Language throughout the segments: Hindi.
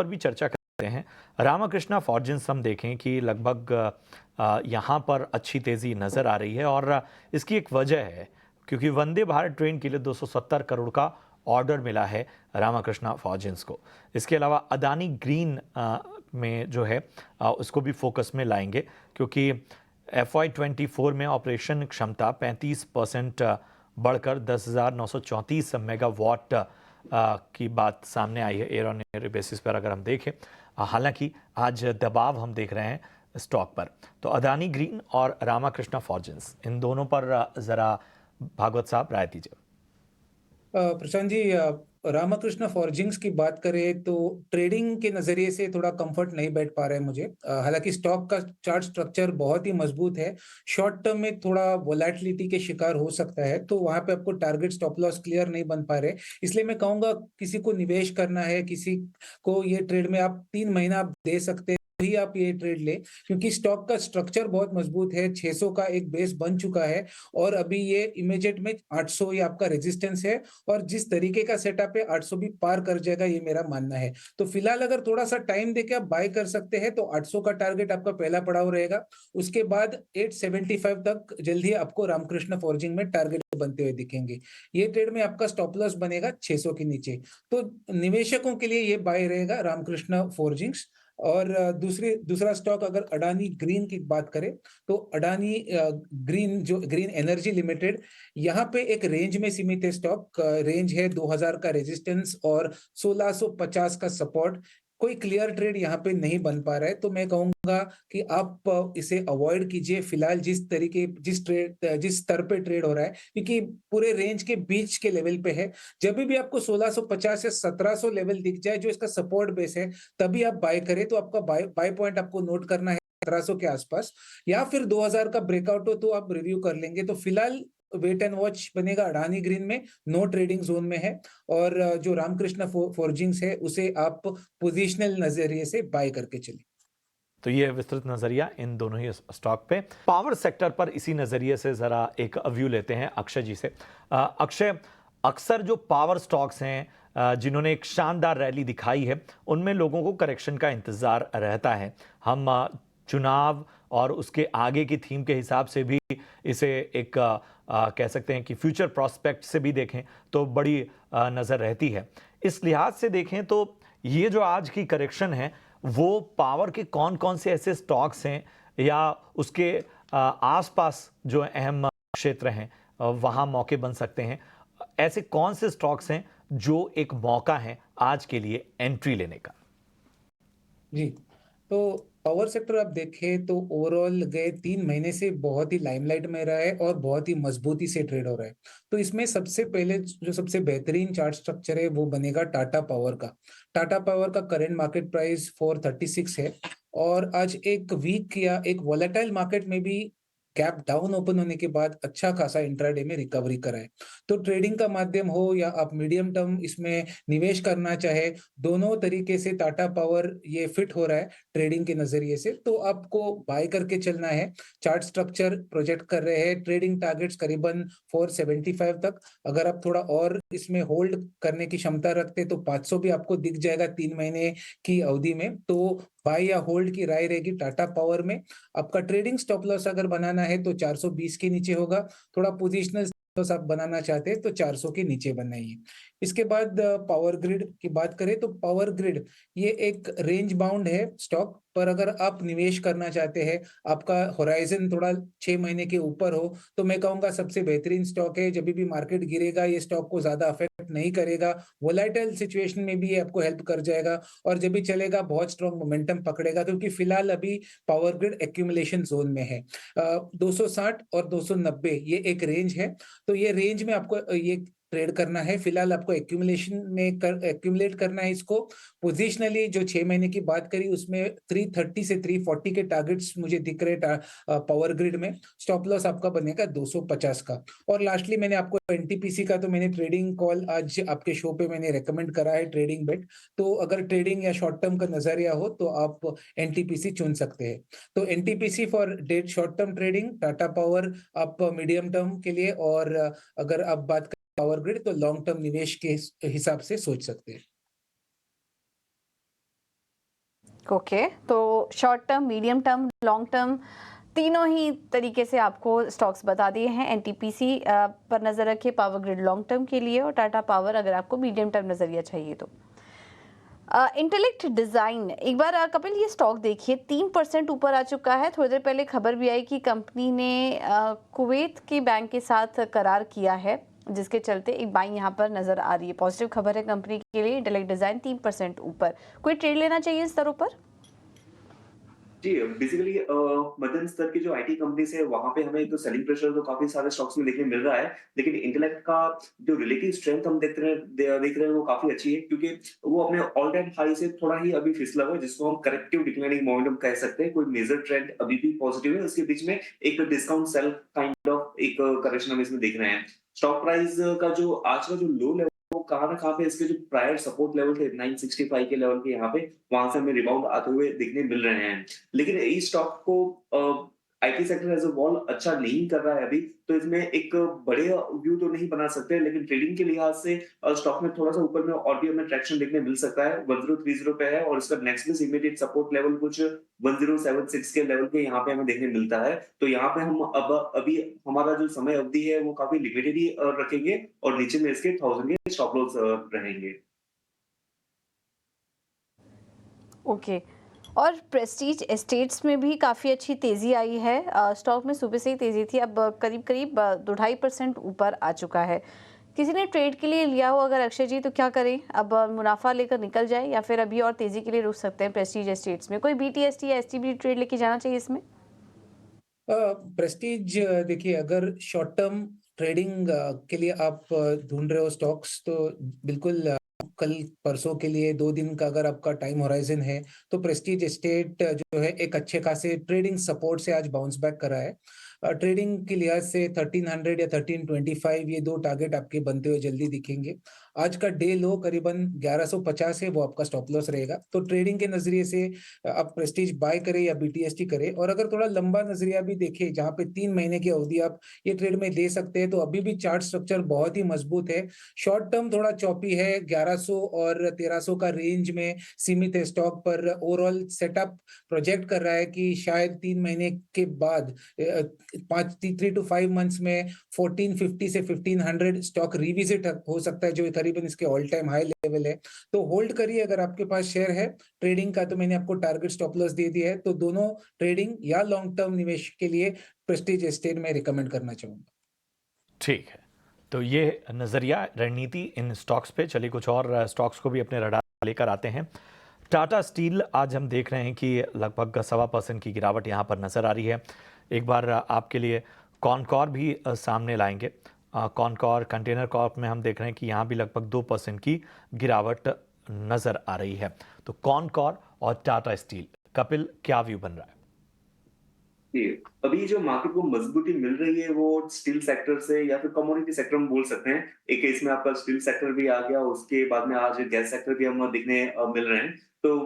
पर भी चर्चा करते हैं। रामाकृष्णा फॉर्जिन्स हम देखें कि लगभग यहाँ पर अच्छी तेज़ी नज़र आ रही है और इसकी एक वजह है क्योंकि वंदे भारत ट्रेन के लिए 270 करोड़ का ऑर्डर मिला है रामाकृष्णा फॉर्जिन्स को। इसके अलावा अदानी ग्रीन में जो है उसको भी फोकस में लाएंगे क्योंकि FY24 में ऑपरेशन क्षमता 35% बढ़कर 10,934 मेगावाट की बात सामने आई है एयर ऑन एयर बेसिस पर अगर हम देखें। हालांकि आज दबाव हम देख रहे हैं स्टॉक पर। तो अदानी ग्रीन और रामाकृष्णा फॉर्जिन्स इन दोनों पर ज़रा भागवत साहब राय दीजिए। प्रशांत जी, रामाकृष्ण फॉर्जिंग्स की बात करें तो ट्रेडिंग के नजरिए से थोड़ा कंफर्ट नहीं बैठ पा रहा है मुझे। हालांकि स्टॉक का चार्ट स्ट्रक्चर बहुत ही मजबूत है, शॉर्ट टर्म में थोड़ा वोलेटिलिटी के शिकार हो सकता है, तो वहां पे आपको टारगेट स्टॉप लॉस क्लियर नहीं बन पा रहे। इसलिए मैं कहूंगा किसी को निवेश करना है, किसी को ये ट्रेड में आप 3 महीना आप दे सकते हैं ही आप ये ट्रेड ले, क्योंकि स्टॉक का स्ट्रक्चर बहुत मजबूत है। 600 का एक बेस बन चुका है और अभी ये इमीडिएट में 800 ये आपका रेजिस्टेंस है और जिस तरीके का सेटअप है 800 भी पार कर जाएगा, ये मेरा मानना है। तो फिलहाल अगर थोड़ा सा टाइम देके आप बाय कर सकते हैं तो 800 का टारगेट आपका पहला पड़ाव रहेगा। उसके बाद 875 तक जल्दी आपको रामकृष्ण फॉर्जिंग में टारगेट बनते हुए दिखेंगे। ये ट्रेड में आपका स्टॉप लॉस बनेगा 600 के नीचे। तो निवेशकों के लिए ये बाय रहेगा रामकृष्ण फॉर्जिंग्स। और दूसरा स्टॉक अगर अडानी ग्रीन की बात करें तो अडानी ग्रीन जो ग्रीन एनर्जी लिमिटेड, यहाँ पे एक रेंज में सीमित है स्टॉक। रेंज है 2000 का रेजिस्टेंस और 1650 का सपोर्ट। कोई क्लियर ट्रेड यहाँ पे नहीं बन पा रहा है, तो मैं कहूंगा कि आप इसे अवॉइड कीजिए फिलहाल जिस स्तर पे ट्रेड हो रहा है, क्योंकि पूरे रेंज के बीच के लेवल पे है। जब भी आपको 1650 या 1700 लेवल दिख जाए जो इसका सपोर्ट बेस है, तभी आप बाय करें। तो आपका बाय पॉइंट आपको नोट करना है 1700 के आसपास, या फिर 2000 का ब्रेकआउट हो तो आप रिव्यू कर लेंगे। तो फिलहाल वेट एंड वॉच बनेगा अडानी ग्रीन में, नो ट्रेडिंग जोन में है। और जो रामकृष्ण फॉर्जिंग्स है उसे आप पोजिशनल नजरिए से बाय करके चलिए। तो ये विस्तृत नजरिया इन दोनों ही स्टॉक पे। पावर सेक्टर पर इसी नजरिए से जरा एक व्यू लेते हैं अक्षय जी से। अक्षय, अक्सर जो पावर स्टॉक्स हैं जिन्होंने एक शानदार रैली दिखाई है उनमें लोगों को करेक्शन का इंतजार रहता है। हम चुनाव और उसके आगे की थीम के हिसाब से भी इसे एक कह सकते हैं कि फ्यूचर प्रोस्पेक्ट से भी देखें तो बड़ी नज़र रहती है। इस लिहाज से देखें तो ये जो आज की करेक्शन है वो पावर के कौन कौन से ऐसे स्टॉक्स हैं या उसके आसपास जो अहम क्षेत्र हैं वहाँ मौके बन सकते हैं? ऐसे कौन से स्टॉक्स हैं जो एक मौका है आज के लिए एंट्री लेने का? जी, तो पावर सेक्टर आप देखें तो ओवरऑल गए 3 महीने से बहुत ही लाइमलाइट में रहा है और बहुत ही मजबूती से ट्रेड हो रहा है। तो इसमें सबसे पहले जो सबसे बेहतरीन चार्ट स्ट्रक्चर है वो बनेगा टाटा पावर का। टाटा पावर का करंट मार्केट प्राइस 436 है और आज एक वीक या एक वॉलेटाइल मार्केट में भी गैप डाउन ओपन होने के बाद अच्छा खासा इंट्राडे में रिकवरी करा है। तो ट्रेडिंग का माध्यम हो या आप मीडियम टर्म इसमें निवेश करना चाहे, दोनों तरीके से टाटा पावर ये फिट हो रहा है ट्रेडिंग के नजरिए से। तो आपको बाय करके चलना है। चार्ट स्ट्रक्चर प्रोजेक्ट कर रहे हैं ट्रेडिंग टारगेट्स करीबन 475 तक। अगर आप थोड़ा और इसमें होल्ड करने की क्षमता रखते तो 500 भी आपको दिख जाएगा 3 महीने की अवधि में। तो बाय या होल्ड की राय रहेगी टाटा पावर में। आपका ट्रेडिंग स्टॉप लॉस अगर बनाना है तो 420 के नीचे होगा। थोड़ा पोजिशनल तो आप बनाना चाहते हैं तो 400 के नीचे बनाइए। इसके बाद पावर ग्रिड की बात करें तो पावर ग्रिड ये एक रेंज बाउंड है स्टॉक, पर अगर आप निवेश करना चाहते हैं, आपका होराइजन थोड़ा 6 महीने के ऊपर हो, तो मैं कहूंगा सबसे बेहतरीन स्टॉक है। जब भी मार्केट गिरेगा ये स्टॉक को ज्यादा अफेक्ट नहीं करेगा, वोलेटाइल सिचुएशन में भी ये आपको हेल्प कर जाएगा और जब भी चलेगा बहुत स्ट्रॉन्ग मोमेंटम पकड़ेगा, क्योंकि फिलहाल अभी पावर ग्रिड एक्यूमुलेशन जोन में है। 260 और 290 ये एक रेंज है। तो ये रेंज में आपको ये ट्रेड करना है। फिलहाल आपको एक्यूमुलेट करना है इसको। पोजिशनली जो 6 महीने की बात करी उसमें 330 से 340 के टारगेट्स मुझे दिख रहे पावर ग्रिड में। स्टॉप लॉस आपका बनेगा 250 का। और लास्टली मैंने आपको एनटीपीसी का तो मैंने ट्रेडिंग कॉल आज आपके शो पे मैंने रेकमेंड करा है, ट्रेडिंग बेट। तो अगर ट्रेडिंग या शॉर्ट टर्म का नजरिया हो तो आप एनटीपीसी चुन सकते हैं। तो NTPC for that short term trading, Tata Power आप मीडियम टर्म के लिए, और अगर आप बात करें पावर ग्रिड तो लॉन्ग टर्म निवेश के हिसाब से सोच सकते हैं। ओके, तो short term, medium term, long term तीनों ही तरीके से आपको स्टॉक्स बता दिए हैं। एनटीपीसी पर नज़र रखिए पावर ग्रिड लॉन्ग टर्म के लिए, और टाटा पावर अगर आपको मीडियम टर्म नज़रिया चाहिए तो। इंटेलेक्ट डिज़ाइन, एक बार कपिल ये स्टॉक देखिए 3% ऊपर आ चुका है। थोड़ी देर पहले खबर भी आई कि कंपनी ने कुवैत के बैंक के साथ करार किया है, जिसके चलते एक बाइंग यहाँ पर नजर आ रही है। पॉजिटिव खबर है कंपनी के लिए। इंटेलेक्ट डिज़ाइन 3% ऊपर, कोई ट्रेड लेना चाहिए इस स्तरों पर? जी, बेसिकली मध्यम स्तर की जो आईटी कंपनीज़ है, वहाँ पे हमें एक तो सेलिंग प्रेशर तो काफ़ी सारे स्टॉक्स में देखने मिल रहा है। लेकिन इंटेलेक्ट का जो रिलेटिव स्ट्रेंथ हम देख रहे हैं वो काफ़ी अच्छी है, क्योंकि वो अपने ऑल टाइम हाई से थोड़ा ही अभी फिसला हुआ है, जिसको हम करेक्टिव डिक्लाइनिंग मोमेंटम कह सकते हैं। कोई मेजर ट्रेंड अभी भी पॉजिटिव है, उसके बीच में एक डिस्काउंट सेल काइंड ऑफ एक करेक्शन हम इसमें देख रहे हैं। स्टॉक प्राइस का जो आज का जो लो लेवल वो कहाँ ना कहाँ पे इसके जो प्रायर सपोर्ट लेवल थे 965 के लेवल के यहाँ पे, वहां से हमें रिबाउंड आते हुए दिखने मिल रहे हैं। लेकिन इस स्टॉक को IT sector as a whole अच्छा नहीं कर रहा है अभी, तो इसमें एक बड़े व्यू तो नहीं बना सकते, लेकिन ट्रेडिंग के लिहाज से स्टॉक में थोड़ा-सा ऊपर में और भी हमें ट्रैक्शन देखने मिल सकता है। 1030 पे है और इसका नेक्स्ट इमीडिएट सपोर्ट लेवल कुछ 1076 के लेवल पे यहाँ पे हमें देखने मिलता है। तो यहाँ पे हम अब अभी हमारा जो समय अवधि है वो काफ़ी लिमिटेड ही रखेंगे और नीचे में इसके 1000 के स्टॉप लॉस रहेंगे। ओके, और प्रेस्टीज एस्टेट्स में भी काफ़ी अच्छी तेज़ी आई है। स्टॉक में सुबह से ही तेज़ी थी, अब करीब करीब 2-2.5% ऊपर आ चुका है। किसी ने ट्रेड के लिए लिया हो अगर अक्षय जी, तो क्या करें? अब मुनाफा लेकर निकल जाए या फिर अभी और तेज़ी के लिए रुक सकते हैं प्रेस्टीज एस्टेट्स में? कोई बीटीएसटी या एसटीबी ट्रेड लेके जाना चाहिए इसमें? प्रेस्टीज देखिए, अगर शॉर्ट टर्म ट्रेडिंग के लिए आप ढूंढ रहे हो स्टॉक्स, तो बिल्कुल कल परसों के लिए 2 दिन का अगर आपका टाइम होराइजन है, तो प्रेस्टीज एस्टेट जो है एक अच्छे खासे ट्रेडिंग सपोर्ट से आज बाउंस बैक करा है। ट्रेडिंग के लिहाज से 1300 या 1325 ये दो टारगेट आपके बनते हुए जल्दी दिखेंगे। आज का डे लो करीबन 1150 है, वो आपका स्टॉप लॉस रहेगा। तो ट्रेडिंग के नजरिए से आप प्रेस्टीज बाय करें या बीटीएसटी करें, और अगर थोड़ा लंबा नजरिया भी देखें, जहां पे 3 महीने की अवधि आप ये ट्रेड में दे सकते हैं, तो अभी भी चार्ट स्ट्रक्चर बहुत ही मजबूत है। शॉर्ट टर्म थोड़ा चॉपी है, 1100 और 1300 का रेंज में सीमित है स्टॉक, पर ओवरऑल सेटअप प्रोजेक्ट कर रहा है कि शायद 3 महीने के बाद 3 to 5 मंथ्स में 1450 से 1500 स्टॉक रिविजिट हो सकता है, जो करीबन इसके ऑल टाइम हाई लेवल है। तो होल्ड करिए अगर आपके पास शेयर है। ट्रेडिंग का तो मैंने आपको टारगेट स्टॉप लॉस दे दिया है, तो दोनों ट्रेडिंग या लॉन्ग टर्म निवेश के लिए प्रेस्टीज एस्टेट में रिकमेंड करना चाहूंगा। ठीक है, तो ये नज़रिया रणनीति इन स्टॉक्स पे। चलिए कुछ और स्टॉक्स को भी अपने रडार लेकर आते हैं। टाटा स्टील, आज हम देख रहे हैं कि लगभग 1.25% की गिरावट यहाँ पर नज़र आ रही है। एक बार आपके लिए कॉनकॉर भी सामने लाएंगे। कॉनकॉर कंटेनर कॉर्प में हम देख रहे हैं कि यहाँ भी लगभग 2% की गिरावट नज़र आ रही है। तो कॉनकॉर और टाटा स्टील, कपिल क्या व्यू बन रहा है? जी, अभी जो मार्केट को मजबूती मिल रही है वो स्टील सेक्टर से या फिर कमोडिटी सेक्टर में बोल सकते हैं। एक केस में आपका स्टील सेक्टर भी आ गया, उसके बाद में आज गैस सेक्टर भी हम दिखने मिल रहे हैं। तो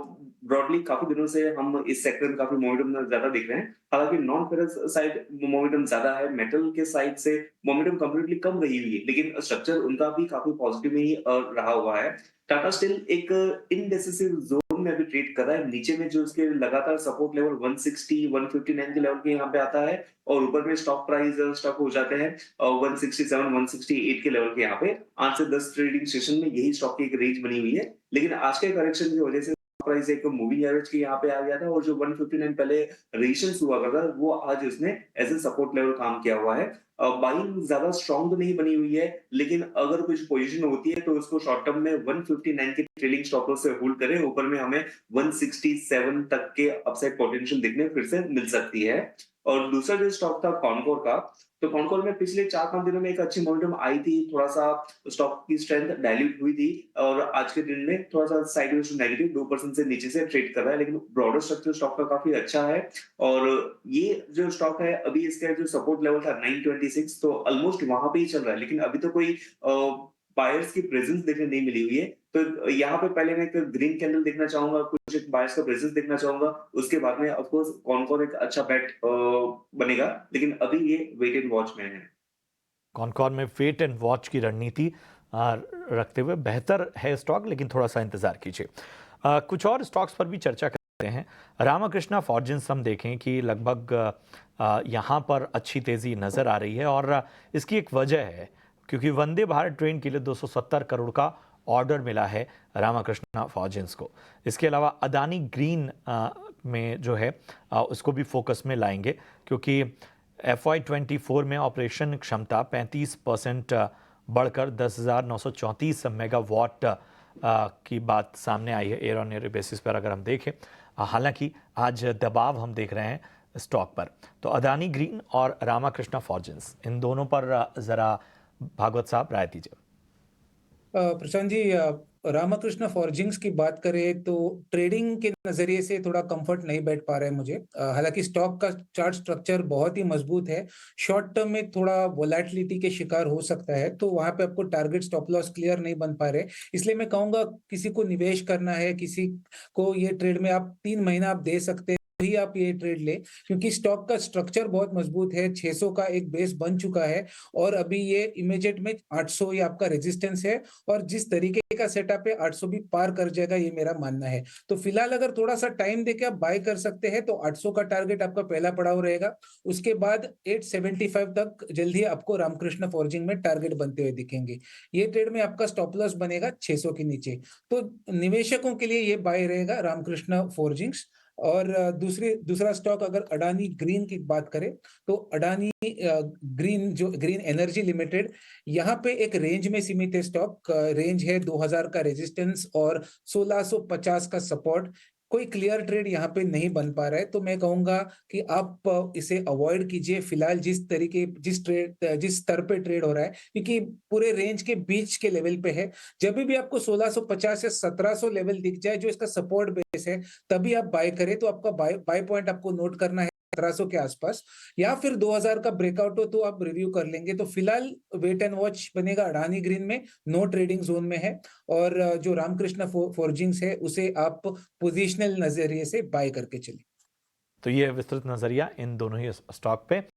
ब्रॉडली काफी दिनों से हम इस सेक्टर में काफी मोमेंटम ज्यादा दिख रहे हैं। हालांकि नॉन फेरस साइड मोमेंटम ज्यादा है, मेटल के साइड से मोमेंटम कंप्लीटली कम रही हुई है, लेकिन स्ट्रक्चर उनका भी काफी पॉजिटिव ही रहा हुआ है। टाटा स्टील एक इनडेसिसिव जोन में अभी ट्रेड कर रहा है। नीचे में जो उसके लगातार सपोर्ट लेवल 160, 159 के लेवल के यहाँ पे आता है, और ऊपर में स्टॉक प्राइस स्टॉक हो जाते हैं 167, 168 के लेवल के यहाँ पे। 8 से 10 ट्रेडिंग सेशन में यही स्टॉक की एक रेंज बनी हुई है, लेकिन आज के करेक्शन की वजह से प्राइस एक मूविंग एवरेज के यहाँ पे आ गया था, और जो 159 पहले रेजिस्टेंस हुआ करता था, वो आज उसने एज ए सपोर्ट लेवल काम किया हुआ है। बाइंग ज्यादा स्ट्रांग तो नहीं बनी हुई है, लेकिन अगर कुछ पोजीशन होती है तो उसको शॉर्ट टर्म में 159 के ट्रेलिंग स्टॉप लॉस से होल्ड करें। ऊपर में हमें 167 तक के अपसाइड पोटेंशियल देखने फिर से मिल सकती है। और दूसरा जो स्टॉक था कॉनकोर का, तो कॉनकोर में पिछले 4-5 दिनों में एक अच्छी मोमेंटम आई थी, थोड़ा सा स्टॉक की स्ट्रेंथ डाइल्यूट हुई थी, और आज के दिन में थोड़ा सा साइडवेज टू नेगेटिव 2% से नीचे से ट्रेड कर रहा है, लेकिन ब्रॉडर स्ट्रक्चर स्टॉक का काफी अच्छा है। और ये जो स्टॉक है, अभी इसका जो सपोर्ट लेवल था 926, तो ऑलमोस्ट वहां पे ही चल रहा है, लेकिन अभी तो कोई बायर्स की प्रेजेंस देखने नहीं मिली हुई है। तो यहाँ पे पहले मैं एक ग्रीन कैंडल देखना चाहूंगा, कुछ एक बायर्स का प्रेजेंस देखना चाहूंगा, उसके बाद में ऑफ कोर्स कॉनकॉर एक अच्छा बेट बनेगा, लेकिन अभी ये वेट एंड वॉच में है। कॉनकॉर में वेट एंड वॉच की रणनीति रखते हुए बेहतर है स्टॉक, लेकिन थोड़ा सा इंतजार कीजिए। कुछ और स्टॉक्स पर भी चर्चा हैं। रामाकृष्णा फॉर्जिंस हम देखें कि लगभग यहाँ पर अच्छी तेज़ी नज़र आ रही है और इसकी एक वजह है क्योंकि वंदे भारत ट्रेन के लिए 270 करोड़ का ऑर्डर मिला है रामाकृष्णा फॉर्जिंस को। इसके अलावा अदानी ग्रीन में जो है उसको भी फोकस में लाएंगे क्योंकि FY24 में ऑपरेशन क्षमता 35% बढ़कर 10,934 मेगावाट की बात सामने आई है एयर ऑन एयर बेसिस पर अगर हम देखें। हालांकि आज दबाव हम देख रहे हैं स्टॉक पर। तो अदानी ग्रीन और रामाकृष्णा फॉर्जिंस इन दोनों पर ज़रा भागवत साहब राय दीजिए। प्रशांत जी, रामाकृष्ण फॉर्जिंग्स की बात करें तो ट्रेडिंग के नजरिए से थोड़ा कंफर्ट नहीं बैठ पा रहा है मुझे। हालांकि स्टॉक का चार्ट स्ट्रक्चर बहुत ही मजबूत है, शॉर्ट टर्म में थोड़ा वोलेटिलिटी के शिकार हो सकता है, तो वहां पे आपको टारगेट स्टॉप लॉस क्लियर नहीं बन पा रहे। इसलिए मैं कहूंगा किसी को निवेश करना है, किसी को ये ट्रेड में आप 3 महीना आप दे सकते हैं, ही आप ये ट्रेड ले, क्योंकि स्टॉक का स्ट्रक्चर बहुत मजबूत है। 600 का एक बेस बन चुका है और अभी ये इमीडिएट में 800 ये आपका रेजिस्टेंस है और जिस तरीके का सेटअप है 800 भी पार कर जाएगा, ये मेरा मानना है। तो फिलहाल अगर थोड़ा सा टाइम देके आप बाय कर सकते हैं तो 800 का टारगेट आपका पहला पड़ाव रहेगा। उसके बाद 875 तक जल्दी आपको रामकृष्ण फॉर्जिंग में टारगेट बनते हुए दिखेंगे। ये ट्रेड में आपका स्टॉप लॉस बनेगा 600 के नीचे। तो निवेशकों के लिए ये बाय रहेगा रामकृष्ण फॉर्जिंग्स। और दूसरा स्टॉक अगर अडानी ग्रीन की बात करें तो अडानी ग्रीन, जो ग्रीन एनर्जी लिमिटेड, यहाँ पे एक रेंज में सीमित है स्टॉक। रेंज है 2000 का रेजिस्टेंस और 1650 का सपोर्ट। कोई क्लियर ट्रेड यहाँ पे नहीं बन पा रहा है, तो मैं कहूंगा कि आप इसे अवॉइड कीजिए फिलहाल जिस स्तर पे ट्रेड हो रहा है, क्योंकि पूरे रेंज के बीच के लेवल पे है। जब भी आपको 1650 या 1700 लेवल दिख जाए जो इसका सपोर्ट बेस है, तभी आप बाय करें। तो आपका बाय पॉइंट आपको नोट करना है 1700 के आसपास, या फिर 2000 का ब्रेकआउट हो तो आप रिव्यू कर लेंगे। तो फिलहाल वेट एंड वॉच बनेगा अडानी ग्रीन में, नो ट्रेडिंग जोन में है। और जो रामकृष्ण फॉर्जिंग्स है उसे आप पोजिशनल नजरिए से बाय करके चलिए। तो ये विस्तृत नज़रिया इन दोनों ही स्टॉक पे।